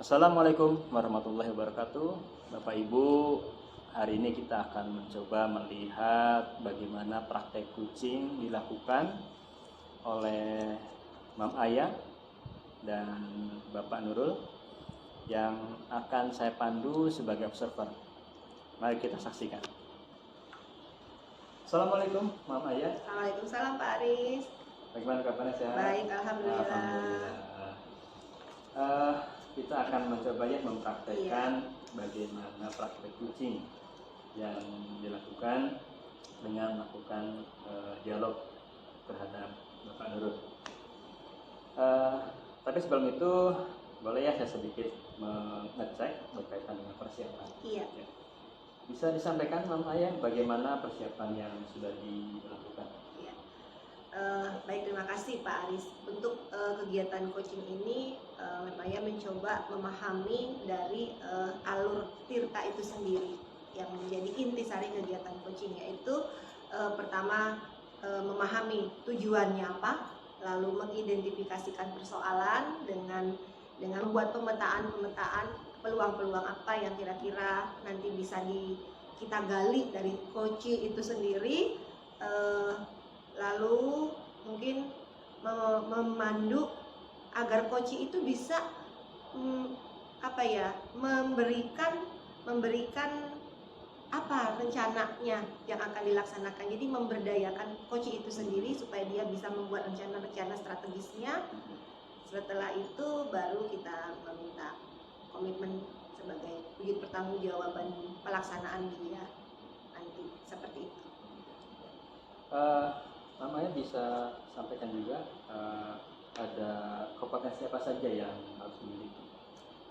Assalamualaikum warahmatullahi wabarakatuh. Bapak Ibu, hari ini kita akan mencoba melihat bagaimana praktek coaching dilakukan oleh Mam Ayah dan Bapak Nurul yang akan saya pandu sebagai observer. Mari kita saksikan. Assalamualaikum Mam Ayah. Waalaikumsalam Pak Aris. Bagaimana kabarnya, sehat? Baik, alhamdulillah. Alhamdulillah. Kita akan mencoba mempraktekkan bagaimana praktek coaching yang dilakukan dengan melakukan dialog terhadap Bapak Nurul. Tapi sebelum itu boleh ya saya sedikit mengecek berkaitan dengan persiapan. Iya. Ya. Bisa disampaikan Mam Ayah bagaimana persiapan yang sudah dilakukan? Iya. Baik, terima kasih Pak Aris. Untuk kegiatan coaching ini, Ayah mencoba memahami dari alur tirta itu sendiri yang menjadi intisari kegiatan coaching, yaitu pertama memahami tujuannya apa, lalu mengidentifikasikan persoalan dengan membuat pemetaan peluang-peluang apa yang kira-kira nanti bisa kita gali dari coaching itu sendiri, lalu mungkin memandu agar coaching itu bisa memberikan apa rencananya yang akan dilaksanakan. Jadi memberdayakan coaching itu sendiri supaya dia bisa membuat rencana-rencana strategisnya. Setelah itu baru kita meminta komitmen sebagai wujud pertanggungjawaban pelaksanaan dia nanti, seperti itu. Namanya bisa sampaikan juga ada kompetensi apa saja yang harus dimiliki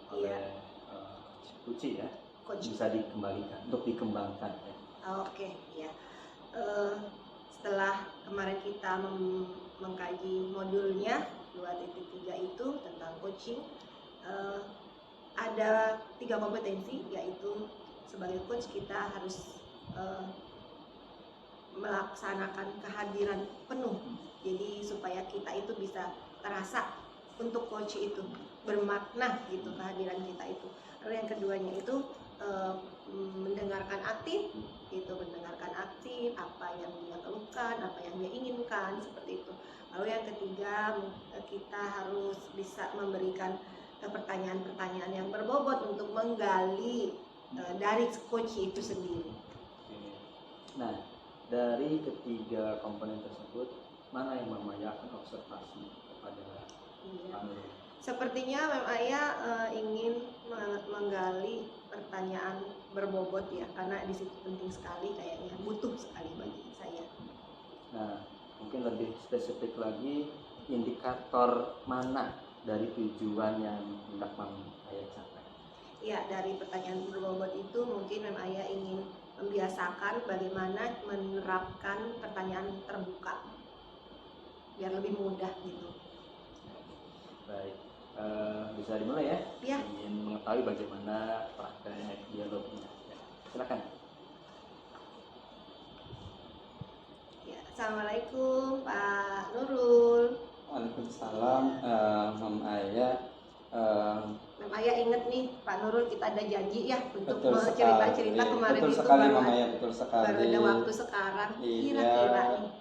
oleh coaching ya, bisa dikembangkan ya. Oke, ya. Setelah kemarin kita mengkaji modulnya 2.3 itu tentang coaching, ada 3 kompetensi, yaitu sebagai coach kita harus melaksanakan kehadiran penuh, jadi supaya kita itu bisa terasa untuk coach itu bermakna gitu kehadiran kita itu. Lalu yang keduanya itu mendengarkan aktif, mendengarkan aktif apa yang dia keluhkan, apa yang dia inginkan, seperti itu. Lalu yang ketiga, kita harus bisa memberikan pertanyaan-pertanyaan yang berbobot untuk menggali dari coach itu sendiri. Nah, dari ketiga komponen tersebut, mana yang Mam Ayah akan observasi kepada Pak Nurul? Sepertinya Mam Ayah ingin menggali pertanyaan berbobot ya, karena di situ penting sekali, kayaknya butuh sekali bagi saya. Nah, mungkin lebih spesifik lagi, indikator mana dari tujuan yang hendak Mam Ayah capai? Ya, dari pertanyaan berbobot itu mungkin Mam Ayah ingin membiasakan bagaimana menerapkan pertanyaan terbuka biar lebih mudah gitu. Baik, bisa dimulai ya? Ya. Ingin mengetahui bagaimana praktek dialognya. Ya, silakan. Ya, Assalamualaikum Pak Nurul. Waalaikumsalam, Mam Ayah. Mam Ayah inget nih Pak Nurul, kita ada janji ya untuk cerita-cerita kemarin betul itu sekali, baru, Mam Ayah, betul sekali. baru ada waktu sekarang. Kira-kira nih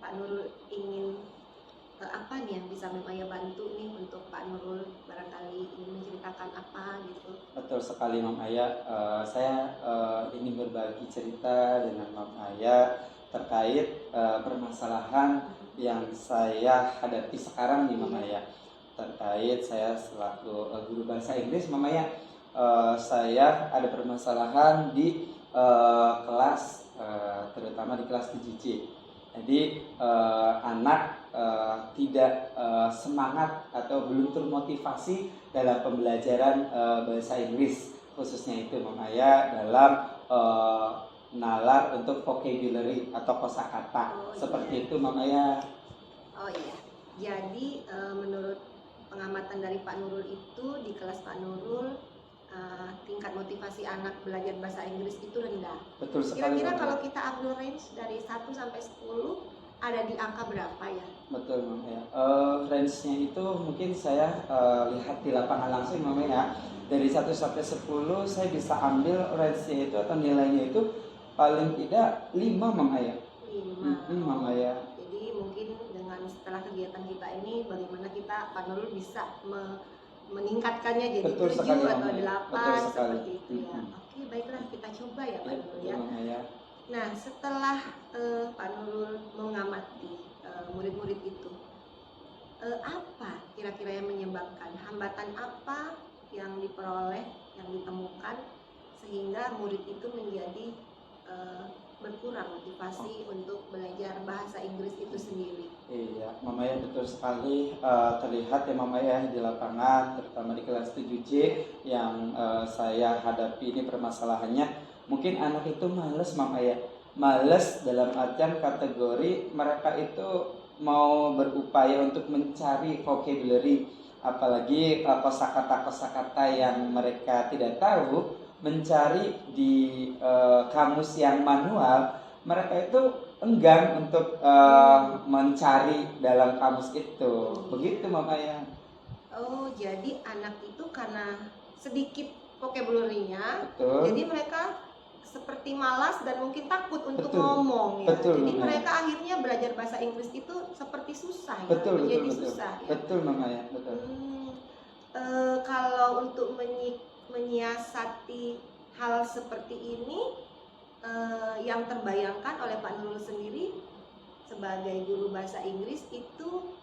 Pak Nurul ingin apa nih yang bisa Mam Ayah bantu nih untuk Pak Nurul, barangkali ingin menceritakan apa gitu. Betul sekali, Mam Ayah. Saya ingin berbagi cerita dengan Mam Ayah terkait permasalahan yang saya hadapi sekarang nih, Mam Ayah. Terkait saya selaku guru bahasa Inggris, Mam Ayah, saya ada permasalahan di kelas, terutama di kelas PJJ. Jadi anak tidak semangat atau belum termotivasi dalam pembelajaran bahasa Inggris, khususnya itu Mam Ayah dalam nalar untuk vocabulary atau kosakata. Seperti itu Mam Ayah. Oh iya, jadi menurut pengamatan dari Pak Nurul itu, di kelas Pak Nurul tingkat motivasi anak belajar bahasa Inggris itu rendah. Betul sekali. Kira-kira kalau kita ambil range dari 1 sampai 10, ada di angka berapa ya? Betul Mama ya. Range-nya itu mungkin saya lihat di lapangan langsung Mama ya. Dari 1 sampai 10 saya bisa ambil range-nya itu atau nilainya itu paling tidak 5 Mama ya. 5. Mama ya. Jadi mungkin dengan setelah kegiatan kita ini bagaimana kita Pak Nurul bisa meningkatkannya jadi Betul 7 sekali, atau Mama ya. 8 Betul sekali. seperti itu ya. Oke, baiklah kita coba ya Pak Nurul ya. Mama ya. Nah, setelah Pak Nurul mengamati murid-murid itu, apa kira-kira yang menyebabkan hambatan apa yang diperoleh, yang ditemukan sehingga murid itu menjadi berkurang motivasi untuk belajar bahasa Inggris itu sendiri? Iya, Mama ya betul sekali. Terlihat ya Mama ya di lapangan, terutama di kelas 7C yang saya hadapi ini permasalahannya. Mungkin anak itu males Mama ya. Males dalam artian kategori mereka itu mau berupaya untuk mencari vocabulary, apalagi kosakata-kosakata yang mereka tidak tahu, mencari di kamus yang manual, mereka itu enggan untuk mencari dalam kamus itu. Begitu Mama ya. Oh, jadi anak itu karena sedikit vocabulary-nya, Betul. jadi mereka seperti malas dan mungkin takut untuk Betul. ngomong ya. Betul, Jadi Mama. mereka akhirnya belajar bahasa Inggris itu seperti susah ya, Betul, menjadi betul, betul. susah ya. Betul Mama ya, betul. Kalau untuk menyiasati hal seperti ini, yang terbayangkan oleh Pak Nurul sendiri sebagai guru bahasa Inggris itu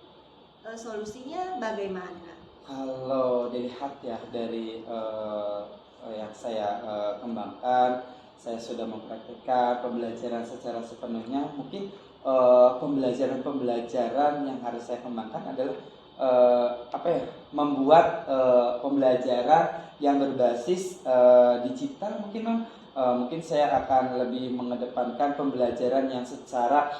solusinya bagaimana? Kalau dilihat ya dari yang saya kembangkan, saya sudah mempraktikkan pembelajaran secara sepenuhnya. Mungkin pembelajaran yang harus saya kembangkan adalah membuat pembelajaran yang berbasis digital mungkin Mam. Mungkin saya akan lebih mengedepankan pembelajaran yang secara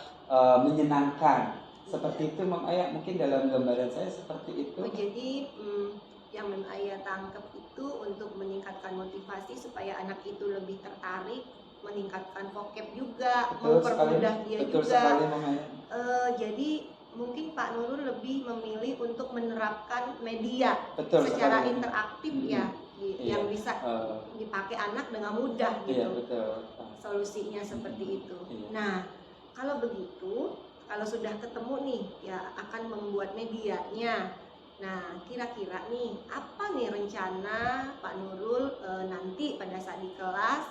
menyenangkan. Seperti itu Mam Ayah, mungkin dalam gambaran saya seperti itu. Oh, jadi yang Mam Ayah tangkap itu untuk meningkatkan motivasi supaya anak itu lebih tertarik, meningkatkan vocab juga, mempermudah dia betul juga. Sekali, Mam Ayah. Jadi mungkin Pak Nurul lebih memilih untuk menerapkan media sekali. Secara interaktif ya, yang bisa dipakai anak dengan mudah gitu. Iya, betul. Solusinya seperti itu. Iya. Nah, kalau begitu, kalau sudah ketemu nih ya akan membuat medianya. Nah, kira-kira nih apa nih rencana Pak Nurul nanti pada saat di kelas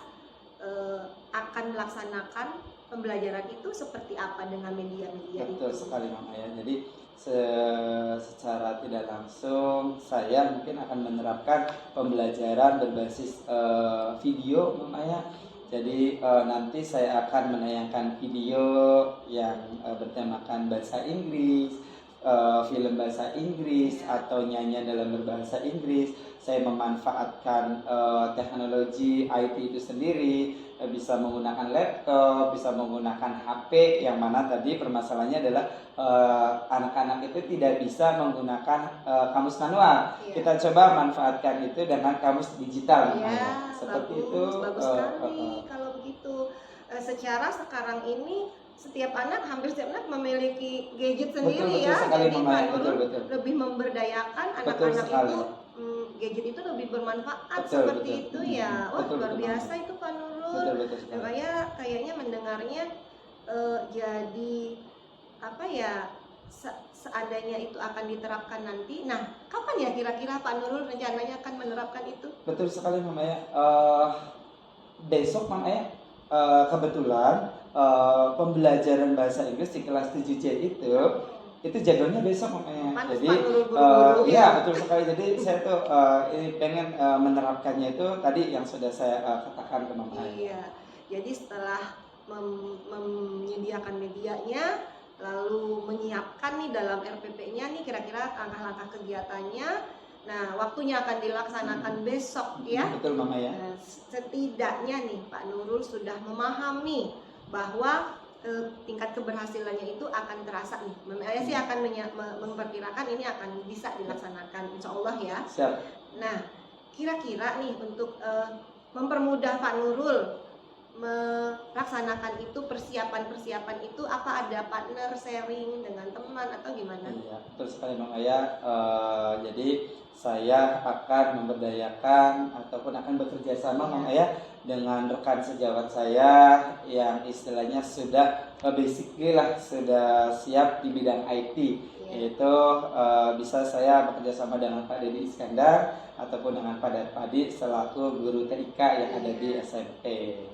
akan melaksanakan pembelajaran itu seperti apa dengan media-media itu? Betul sekali Mama ya. Jadi secara tidak langsung saya mungkin akan menerapkan pembelajaran berbasis video Mama ya. Jadi nanti saya akan menayangkan video yang bertemakan bahasa Inggris, film bahasa Inggris atau nyanyian dalam berbahasa Inggris. Saya memanfaatkan teknologi IT itu sendiri, bisa menggunakan laptop, bisa menggunakan HP, yang mana tadi permasalahannya adalah anak-anak itu tidak bisa menggunakan kamus manual. Kita coba manfaatkan itu dengan kamus digital. Seperti bagus, itu. Bagus sekali kalau begitu. Secara sekarang ini setiap anak, hampir setiap anak memiliki gadget sendiri betul ya. Sekali, jadi Mama, Pak Nurul lebih memberdayakan anak-anak itu gadget itu lebih bermanfaat seperti itu ya. Wah, luar biasa itu Pak Nurul. Dan kayaknya mendengarnya jadi apa ya, seandainya itu akan diterapkan nanti. Nah, kapan ya kira-kira Pak Nurul rencananya akan menerapkan itu? Betul sekali Mama ya. Besok Mama ya, kebetulan pembelajaran bahasa Inggris di kelas 7C itu jadwalnya besok Mama ya. Jadi ya betul sekali. Jadi saya tuh ini pengen menerapkannya itu tadi yang sudah saya katakan ke Mama. Iya. Jadi setelah menyediakan medianya, lalu menyiapkan nih dalam RPP-nya nih kira-kira langkah-langkah kegiatannya. Nah, waktunya akan dilaksanakan besok ya. Betul Mama ya. Nah, setidaknya nih Pak Nurul sudah memahami bahwa tingkat keberhasilannya itu akan terasa nih. Saya sih akan memperkirakan ini akan bisa dilaksanakan, insya Allah ya. Siap. Nah, kira-kira nih untuk mempermudah Pak Nurul melaksanakan itu, persiapan itu apa ada partner sharing dengan teman atau gimana? Iya, betul sekali Bang Ayah. Jadi saya akan memberdayakan ataupun akan bekerja sama Bang Ayah dengan rekan sejawat saya yang istilahnya sudah basically lah sudah siap di bidang IT. Yaitu bisa saya bekerja sama dengan Pak Dedi Iskandar ataupun dengan Pak Padi selaku guru TIK yang ada di SMP.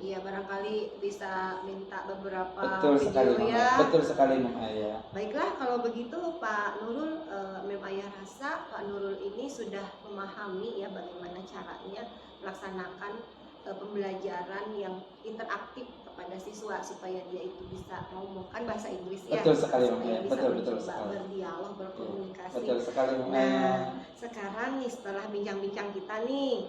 Iya, barangkali bisa minta beberapa Betul sekali, video ya. betul sekali Mama Ayah. Baiklah, kalau begitu Pak Nurul, Mem Ayah rasa Pak Nurul ini sudah memahami ya bagaimana caranya melaksanakan pembelajaran yang interaktif kepada siswa supaya dia itu bisa ngomongkan bahasa Inggris ya. Betul sekali Mama Supaya Ayah. bisa Betul mencoba sekali. berdialog, berkomunikasi. Betul sekali Mama Ayah. Nah, sekarang nih setelah bincang-bincang kita nih,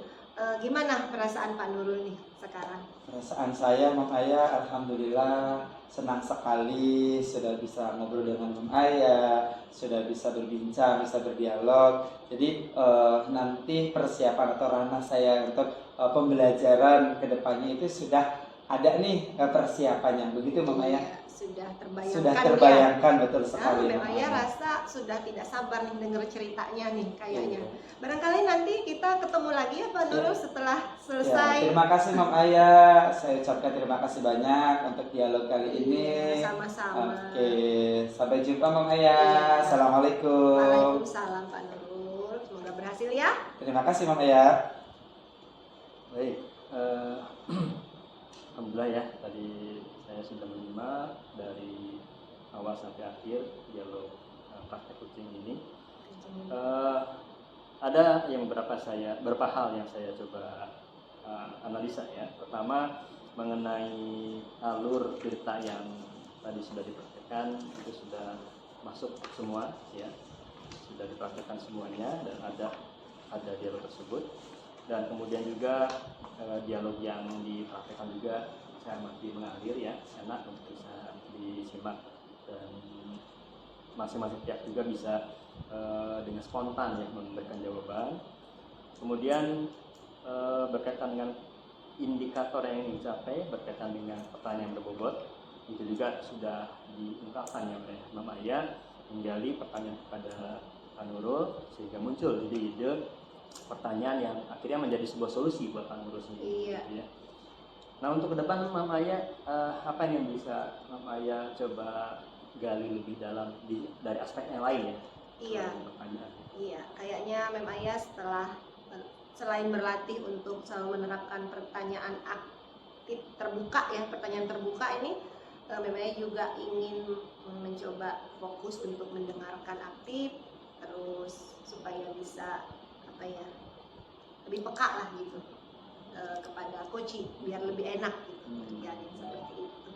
gimana perasaan Pak Nurul nih sekarang? Perasaan saya Mama Ayah, alhamdulillah senang sekali sudah bisa ngobrol dengan Mama Ayah, sudah bisa berbincang, bisa berdialog. Jadi nanti persiapan atau ranah saya untuk pembelajaran kedepannya itu sudah ada nih persiapannya, begitu Mama Ayah? Sudah terbayangkan, sudah terbayangkan ya? Betul sekali. Mem Ayah rasa sudah tidak sabar nih dengar ceritanya nih kayaknya. Barangkali nanti kita ketemu lagi ya Pak Nurul setelah selesai. Terima kasih Mem Ayah, saya ucapkan terima kasih banyak untuk dialog kali ini. Sama-sama. Oke, sampai jumpa Mem Ayah. Assalamualaikum. Waalaikumsalam Pak Nurul, semoga berhasil ya. Terima kasih Mem Ayah. Baik, alhamdulillah ya, tadi saya sudah menyimak dari awal sampai akhir dialog praktek kucing ini. Ada yang beberapa hal yang saya coba analisa ya. Pertama, mengenai alur cerita yang tadi sudah dipraktekkan itu sudah masuk semua ya, sudah dipraktekkan semuanya dan ada dialog tersebut. Dan kemudian juga dialog yang dipraktekkan juga saya masih mengalir ya, enak untuk bisa disimak dan masing-masing pihak juga bisa dengan spontan ya memberikan jawaban. Kemudian berkaitan dengan indikator yang ingin dicapai, berkaitan dengan pertanyaan berbobot, itu juga sudah diungkapkan ya oleh Mama Ayah, menggali pertanyaan kepada Pak Nurul sehingga muncul ide-ide pertanyaan yang akhirnya menjadi sebuah solusi buat Pak Nurul sendiri. Iya. Ya. Nah untuk ke depan Mama Ayah, apa yang bisa Mama Ayah coba gali lebih dalam dari aspek yang lain ya? Iya. Iya, kayaknya Mem Ayah setelah selain berlatih untuk selalu menerapkan pertanyaan aktif terbuka ya, pertanyaan terbuka ini, Mem Ayah juga ingin mencoba fokus untuk mendengarkan aktif, terus supaya bisa apa ya, lebih peka lah gitu kepada coaching biar lebih enak gitu terjadi seperti itu.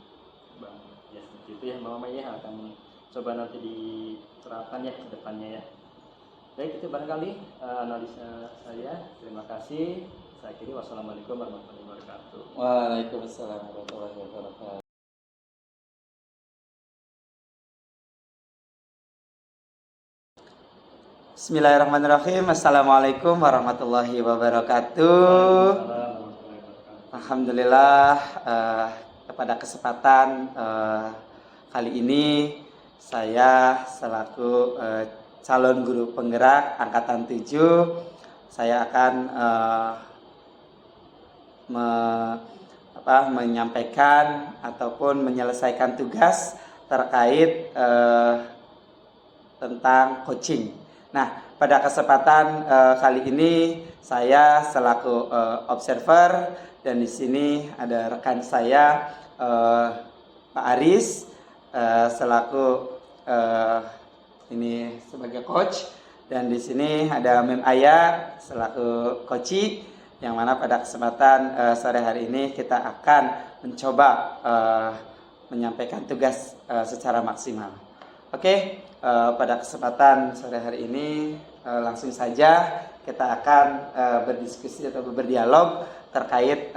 Ya seperti itu ya Mama Ayah akan coba nanti diterapkan ya ke depannya ya. Baik, itu barangkali analisa saya. Terima kasih. Saya akhiri, wassalamualaikum warahmatullahi wabarakatuh. Waalaikumsalam warahmatullahi wabarakatuh. Bismillahirrahmanirrahim. Assalamualaikum warahmatullahi wabarakatuh. Alhamdulillah, pada kesempatan kali ini saya selaku calon guru penggerak angkatan 7, saya akan menyampaikan ataupun menyelesaikan tugas terkait tentang coaching. Nah, pada kesempatan kali ini saya selaku observer dan di sini ada rekan saya Pak Aris selaku ini sebagai coach, dan di sini ada Mem Ayah selaku coachi, yang mana pada kesempatan sore hari ini kita akan mencoba menyampaikan tugas secara maksimal. Oke. Pada kesempatan sore hari ini langsung saja kita akan berdiskusi atau berdialog terkait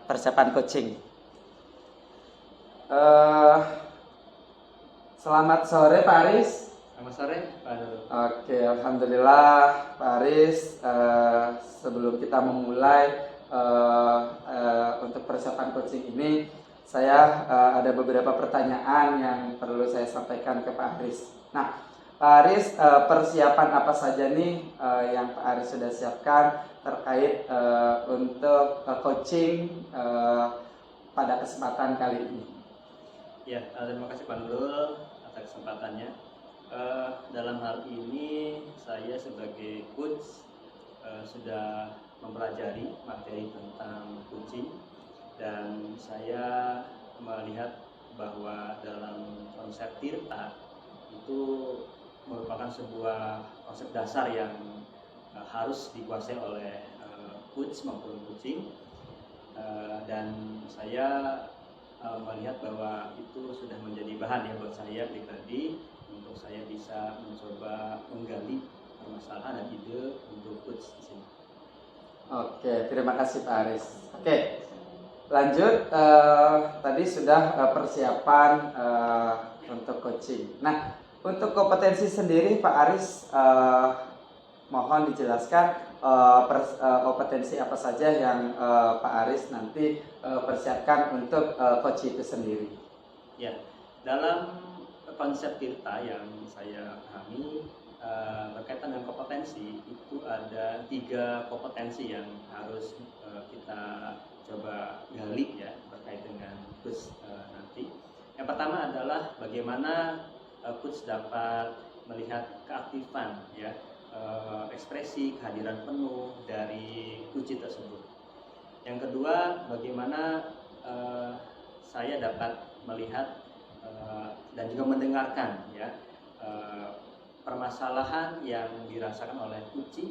persiapan coaching. Selamat sore Pak Aris. Selamat sore Pak Nurul. Oke, alhamdulillah Pak Aris. Sebelum kita memulai untuk persiapan coaching ini, saya ada beberapa pertanyaan yang perlu saya sampaikan ke Pak Aris. Nah, Pak Aris, persiapan apa saja nih yang Pak Aris sudah siapkan terkait untuk coaching pada kesempatan kali ini? Ya, terima kasih Pak Nurul atas kesempatannya. Dalam hal ini saya sebagai coach sudah mempelajari materi tentang coaching, dan saya melihat bahwa dalam konsep tirta itu merupakan sebuah konsep dasar yang harus dikuasai oleh coach maupun coaching, dan saya melihat bahwa itu sudah menjadi bahan ya buat saya pribadi untuk saya bisa mencoba menggali permasalahan dan ide untuk coach di sini. Oke, terima kasih Pak Aris. Oke, lanjut. Tadi sudah persiapan untuk coaching. Nah, untuk kompetensi sendiri Pak Aris, mohon dijelaskan kompetensi apa saja yang Pak Aris nanti persiapkan untuk coach itu sendiri. Ya, dalam konsep tirta yang saya pahami berkaitan dengan kompetensi itu ada 3 kompetensi yang harus kita coba gali ya terkait dengan coach nanti. Yang pertama adalah bagaimana coach dapat melihat keaktifan ya, ekspresi kehadiran penuh dari coach tersebut. Yang kedua, bagaimana saya dapat melihat dan juga mendengarkan ya permasalahan yang dirasakan oleh coach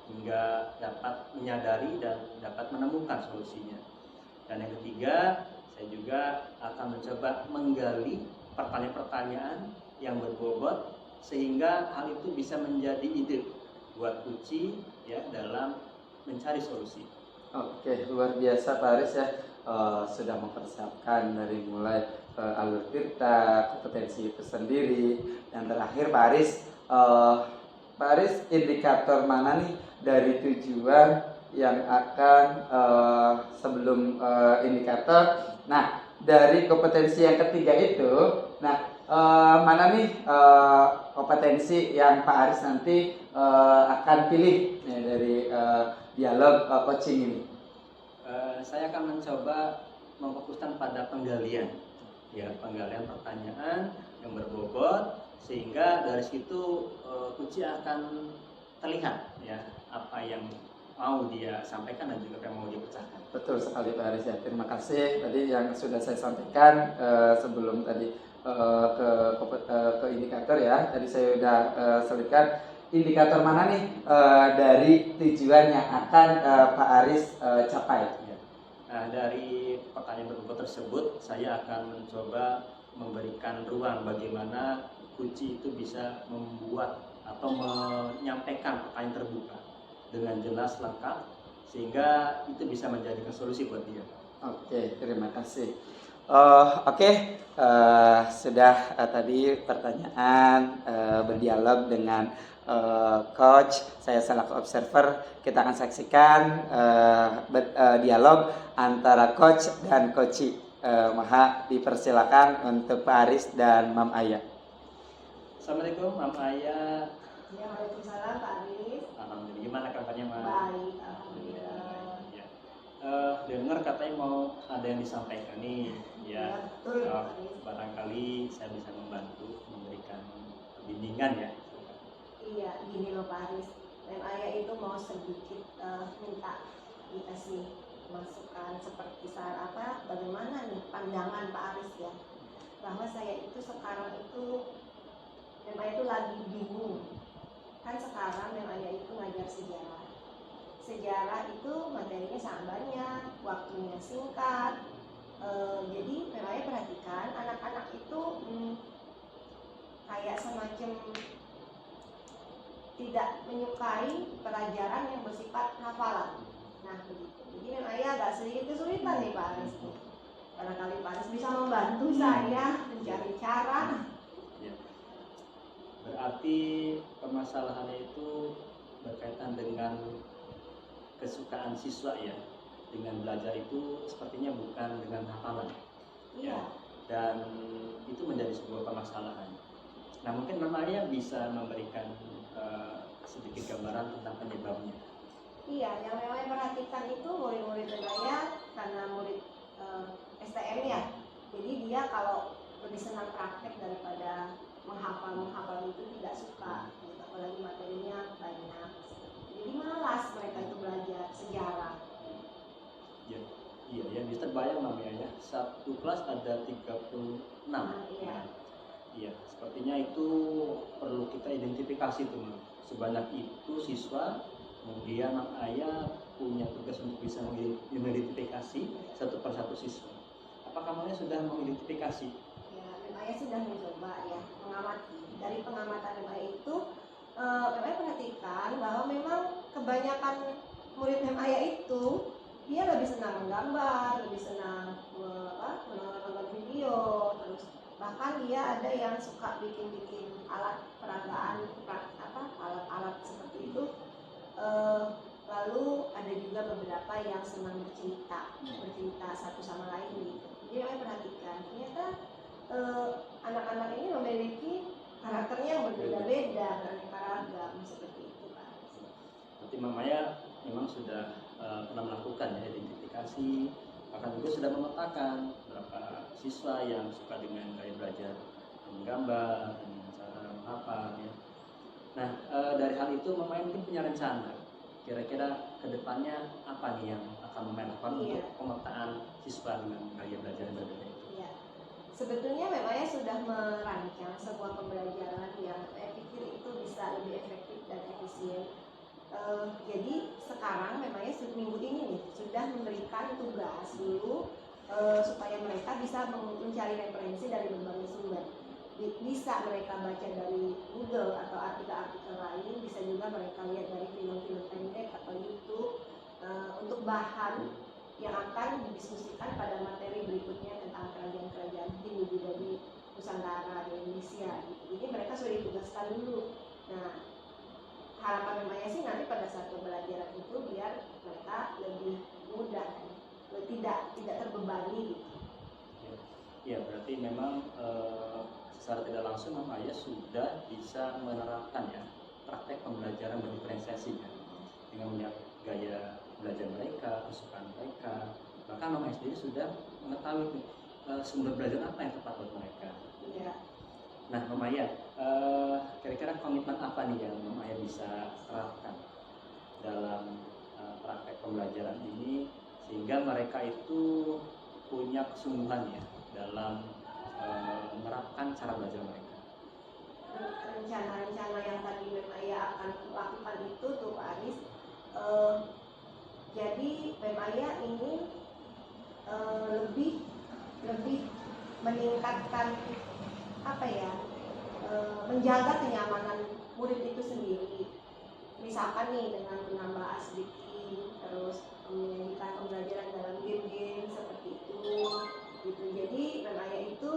hingga dapat menyadari dan dapat menemukan solusinya. Dan yang ketiga, saya juga akan mencoba menggali pertanyaan-pertanyaan yang berbobot sehingga hal itu bisa menjadi ide buat coach ya dalam mencari solusi. Oke, luar biasa Pak Aris ya, sudah mempersiapkan dari mulai alur tirta, kompetensi itu sendiri, dan terakhir Pak Aris, indikator mana nih dari tujuan yang akan sebelum indikator. Nah, dari kompetensi yang ketiga itu, nah mana nih kompetensi yang Pak Aris nanti akan pilih nih, dari dialog coaching ini? Saya akan mencoba memfokuskan pada penggalian pertanyaan yang berbobot sehingga dari situ coach akan terlihat ya apa yang mau dia sampaikan dan juga apa yang mau dia pecahkan. Betul sekali Pak Aris ya, terima kasih tadi yang sudah saya sampaikan sebelum tadi ke indikator ya. Tadi saya sudah selipkan indikator mana nih dari tujuan yang akan Pak Aris capai. Nah, dari pertanyaan berbobot tersebut saya akan mencoba memberikan ruang bagaimana coach itu bisa membuat atau menyampaikan pertanyaan terbuka dengan jelas lengkap sehingga itu bisa menjadikan solusi buat dia. Oke, terima kasih. Sudah tadi pertanyaan berdialog dengan coach, saya selaku observer. Kita akan saksikan dialog antara coach dan coachi. Maha dipersilakan untuk Pak Aris dan Mam Aya. Assalamualaikum Mam Aya. Ya, waalaikumsalam Pak Aris. Alhamdulillah, gimana kabarnya Mam? Baik, alhamdulillah. Ya. Dengar katanya mau ada yang disampaikan nih, ya. Betul, Pak Aris. Barangkali saya bisa membantu memberikan bimbingan ya. Iya, gini loh Pak Aris. Mem Aya itu mau sedikit minta dikasih masukan seperti saat bagaimana nih pandangan Pak Aris ya. Bahwa saya itu sekarang itu Mem Aya itu lagi bingung. Kan sekarang Mem Aya itu ngajar sejarah. Sejarah itu materinya sangat banyak, waktunya singkat. Jadi Mem Aya perhatikan anak-anak itu kayak semacam tidak menyukai pelajaran yang bersifat hafalan. Nah, begitu. Jadi Mem Aya agak sedikit kesulitan nih Pak Aris. Barangkali Pak Aris bisa membantu saya mencari cara. Ya. Berarti permasalahannya itu berkaitan dengan kesukaan siswa ya. dengan belajar itu sepertinya bukan dengan hafalan. Iya. Dan itu menjadi sebuah permasalahan. Nah, mungkin Mama Aya bisa memberikan sedikit gambaran tentang penyebabnya. Iya, yang memang perhatikan itu murid-murid saya karena murid STM ya. Jadi dia kalau lebih senang praktek daripada menghafal itu tidak suka, gitu. Apalagi materinya banyak. Jadi malas mereka itu belajar sejarah. Ya, iya, yang bisa terbayang namanya ya. Satu kelas ada 36. Iya. Iya, sepertinya itu perlu kita identifikasi tuh, Mam. Sebanyak itu siswa, kemudian Mam Aya punya tugas untuk bisa mengidentifikasi satu persatu siswa. Apakah Mam Aya sudah mengidentifikasi? Ya, Mam Aya sudah mencoba ya mengamati. Dari pengamatan Mam Aya itu, Mam Aya perhatikan bahwa memang kebanyakan murid Mam Aya itu dia lebih senang menggambar, lebih senang menonton video, terus bahkan dia ada yang suka bikin alat peragaan, alat-alat seperti itu. Lalu ada juga beberapa yang senang bercerita satu sama lain gitu. Jadi kami perhatikan ternyata anak-anak ini memiliki karakternya yang berbeda-beda, beraneka ragam seperti itu, Pak. Berarti Mama Aya memang sudah pernah melakukan ya identifikasi, bahkan juga sudah memetakan berapa siswa yang suka dengan gaya belajar menggambar, dengan cara menghafal ya. Nah, dari hal itu Mama Aya mungkin punya rencana kira-kira kedepannya apa nih yang akan Mama Aya lakukan untuk pemetaan siswa dengan gaya belajar yang berbeda itu? Iya. Sebetulnya Mama Aya sudah merancang sebuah pembelajaran yang saya pikir itu bisa lebih efektif dan efisien. Jadi sekarang memangnya minggu ini nih sudah memberikan tugas dulu supaya mereka bisa mencari referensi dari berbagai sumber. Bisa mereka baca dari Google atau artikel-artikel lain, bisa juga mereka lihat dari film-film pendek atau YouTube untuk bahan yang akan didiskusikan pada materi berikutnya tentang kerajaan-kerajaan Hindu juga di Nusantara, di Indonesia gitu. Jadi mereka sudah ditugaskan dulu. Nah, harapan Maya sih nanti pada saat pembelajaran itu biar mereka lebih mudah, tidak terbebani gitu. Ya, berarti memang secara tidak langsung Mama Aya sudah bisa menerapkan ya praktek pembelajaran berdiferensiasi ya, dengan melihat gaya belajar mereka, kesukaan mereka, bahkan Mama Aya sendiri sudah mengetahui sumber belajar apa yang tepat buat mereka. Iya. Nah, Mama Aya, kira-kira komitmen apa nih yang Mama Aya bisa terapkan dalam praktek pembelajaran ini sehingga mereka itu punya kesungguhan ya dalam menerapkan cara belajar mereka? Rencana-rencana yang tadi Mama Aya akan lakukan itu tuh Pak Aris, jadi Mama Aya ingin lebih meningkatkan menjaga kenyamanan murid itu sendiri. Misalkan nih dengan menambah asdikin, terus menyajikan pembelajaran dalam game-game seperti itu gitu. Jadi Mama Aya itu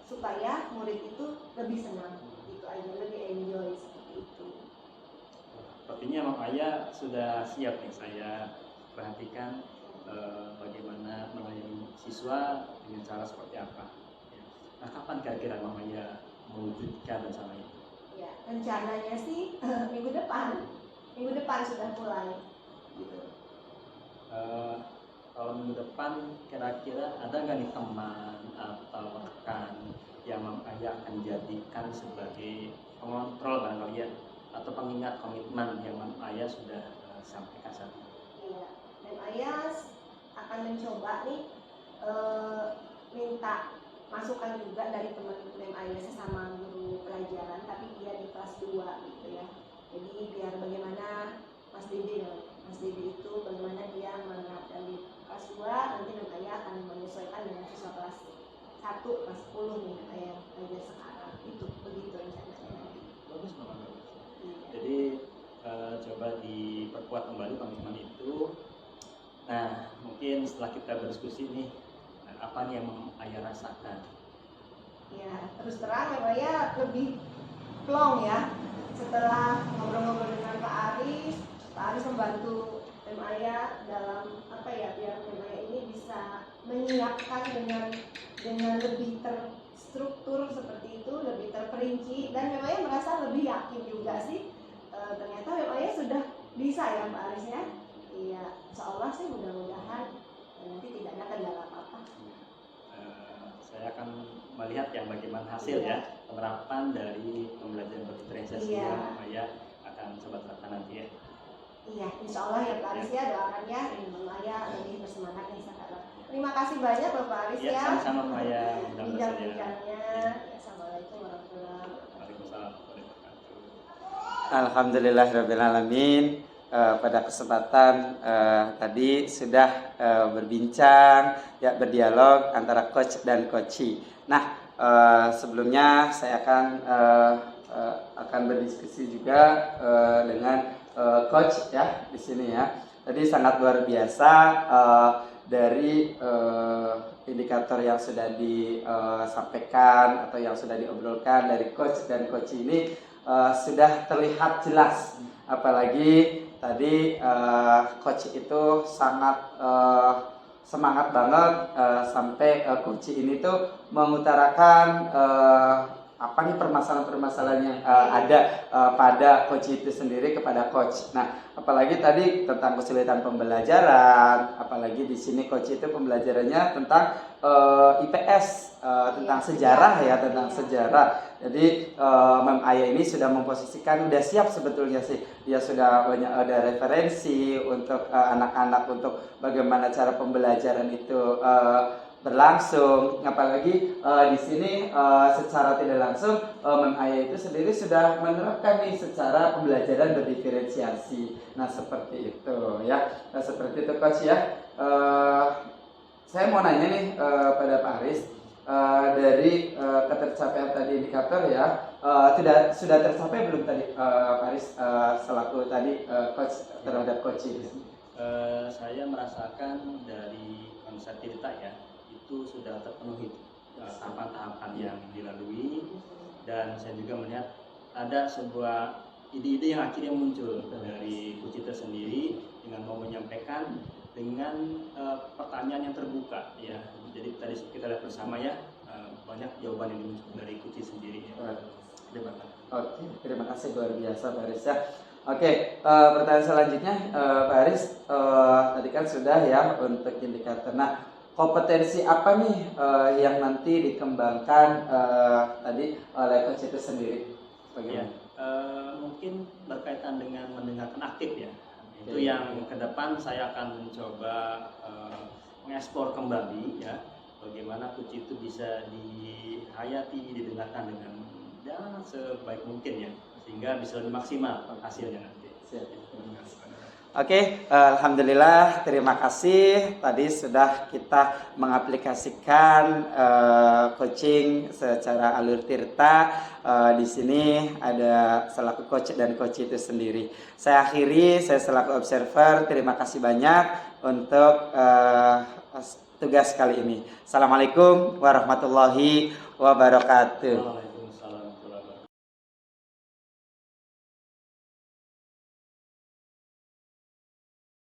supaya murid itu lebih senang gitu aja, lebih enjoy seperti itu. Sepertinya Mama Aya sudah siap nih, saya perhatikan bagaimana melayani siswa dengan cara seperti apa. Nah, kapan kira-kira Mama Aya mewujudkan rencana itu? Ya, rencananya sih minggu depan sudah mulai gitu. Kalau minggu depan kira-kira ada nggak nih teman atau rekan yang Mama Aya akan jadikan sebagai pengontrol barangkali ya, atau pengingat komitmen yang Mama Aya sudah sampaikan saat ini? Iya, Mama Aya akan mencoba nih minta masukan juga dari teman Mama Aya sesama guru pelajaran, tapi dia di kelas 2 gitu ya. Jadi biar bagaimana Mas Dede itu bagaimana dia menerapkan di kelas 2, nanti Mama Aya akan menyesuaikan dengan siswa kelas 1, kelas 10 nih Mama Aya belajar sekarang. Itu begitu rencananya. Bagus banget. Jadi coba diperkuat kembali komitmen itu. Nah, mungkin setelah kita berdiskusi nih, apa nih yang Mama Aya rasakan? Ya, terus terang Mama Aya lebih plong ya setelah ngobrol-ngobrol dengan Pak Aris membantu Maya dalam apa ya, biar Maya ini bisa menyiapkan dengan lebih terstruktur seperti itu, lebih terperinci, dan Maya merasa lebih yakin juga sih. Ternyata Maya sudah bisa ya Pak Aris ya. Iya, insya Allah sih mudah-mudahan nanti tidak ada kendala apa-apa. Saya akan melihat yang bagaimana hasil ya penerapan dari pembelajaran berdiferensiasi yang Maya akan coba terapkan nanti ya. Iya, insya Allah ya Pak Aris ya, doakan ya Maya lebih bersemangat nih sekarang. Terima kasih banyak Bapak Aris ya. Sama-sama Maya. Bincang-bincangnya. Assalamualaikum warahmatullahi wabarakatuh. Waalaikumsalam warahmatullahi wabarakatuh. Alhamdulillahirrabbilalamin. Pada kesempatan tadi sudah berbincang, ya, berdialog antara coach dan coachee. Nah, sebelumnya saya akan berdiskusi juga dengan coach ya di sini ya. Tadi sangat luar biasa dari indikator yang sudah disampaikan atau yang sudah diobrolkan dari coach dan coach ini sudah terlihat jelas. Apalagi tadi coach itu sangat semangat banget sampai coach ini tuh mengutarakan apa nih permasalahan-permasalahan yang ada pada coach itu sendiri kepada coach. Nah, apalagi tadi tentang kesulitan pembelajaran, apalagi di sini coach itu pembelajarannya tentang IPS, tentang sejarah ya, tentang sejarah. Jadi Mem Aya ini sudah memposisikan, udah siap sebetulnya sih. Dia sudah banyak ada referensi untuk anak-anak untuk bagaimana cara pembelajaran itu berlangsung. Apalagi di sini secara tidak langsung Mem Aya itu sendiri sudah menerapkan nih secara pembelajaran berdiferensiasi. Nah, seperti itu ya. Nah, seperti itu coach ya. Saya mau nanya nih pada Pak Aris, dari ketercapaian tadi indikator ya, sudah tercapai belum tadi Pak Aris selaku tadi coach terhadap coach ini? Saya merasakan dari konsep Tirta ya, itu sudah terpenuhi tahapan-tahapan yang dilalui, dan saya juga melihat ada sebuah ide-ide yang akhirnya muncul dari coach itu sendiri dengan mau menyampaikan dengan pertanyaan yang terbuka ya. Jadi tadi kita lihat bersama ya, banyak jawaban yang muncul dari coach sendiri ya. Terima kasih. Oke, terima kasih luar biasa Pak Aris ya. Oke, pertanyaan selanjutnya Pak Aris, tadi kan sudah ya untuk indikator. Nah, kompetensi apa nih yang nanti dikembangkan tadi oleh coach itu sendiri? Bagaimana? Mungkin berkaitan dengan mendengarkan aktif ya. Itu yang ke depan saya akan mencoba mengeksplor kembali ya, bagaimana coach itu bisa dihayati, didengarkan dengan sebaik mungkin ya, sehingga bisa lebih maksimal hasilnya nanti. Oke, alhamdulillah, terima kasih. Tadi sudah kita mengaplikasikan coaching secara alur Tirta. Di sini ada selaku coach dan coach itu sendiri. Saya akhiri, saya selaku observer. Terima kasih banyak untuk tugas kali ini. Assalamualaikum warahmatullahi wabarakatuh.